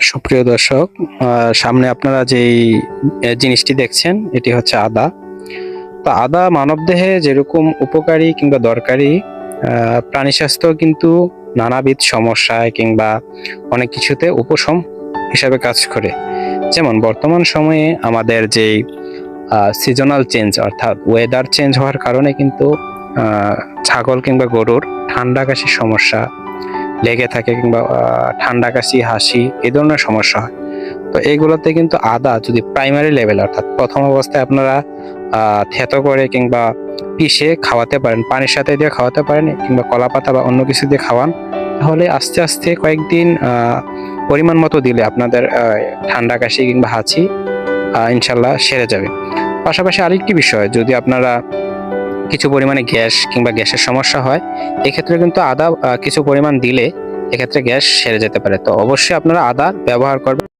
সুপ্রিয় দর্শক, সামনে আপনারা যেই জিনিসটি দেখছেন এটি হচ্ছে আদা। তো আদা মানবদেহে যেরকম উপকারী কিংবা দরকারি, প্রাণী স্বাস্থ্য কিন্তু নানাবিধ সমস্যায় কিংবা অনেক কিছুতে উপশম হিসাবে কাজ করে। যেমন বর্তমান সময়ে আমাদের যেই সিজনাল চেঞ্জ অর্থাৎ ওয়েদার চেঞ্জ হওয়ার কারণে কিন্তু ছাগল কিংবা গরুর ঠান্ডা কাশির সমস্যা লেগে থাকে কিংবা ঠান্ডা কাশি হাসি এই ধরনের সমস্যা হয়। তো এইগুলোতে কিন্তু আদা যদি প্রাইমারি লেভেল অর্থাৎ প্রথম অবস্থায় আপনারা থেতো করে কিংবা পিষে খাওয়াতে পারেন, পানির সাথে দিয়ে খাওয়াতে পারেন কিংবা কলা পাতা বা অন্য কিছু দিয়ে খাওয়ান, তাহলে আস্তে আস্তে কয়েকদিন পরিমাণ মতো দিলে আপনাদের ঠান্ডা কাশি কিংবা হাঁচি ইনশাল্লাহ সেরে যাবে। পাশাপাশি আরেকটি বিষয়, যদি আপনারা কিছু পরিমাণে গ্যাস কিংবা গ্যাসের সমস্যা হয়, এক্ষেত্রে কিন্তু আদা কিছু পরিমাণ দিলে এক্ষেত্রে গ্যাস সেরে যেতে পারে। তো অবশ্যই আপনারা আদা ব্যবহার করবেন।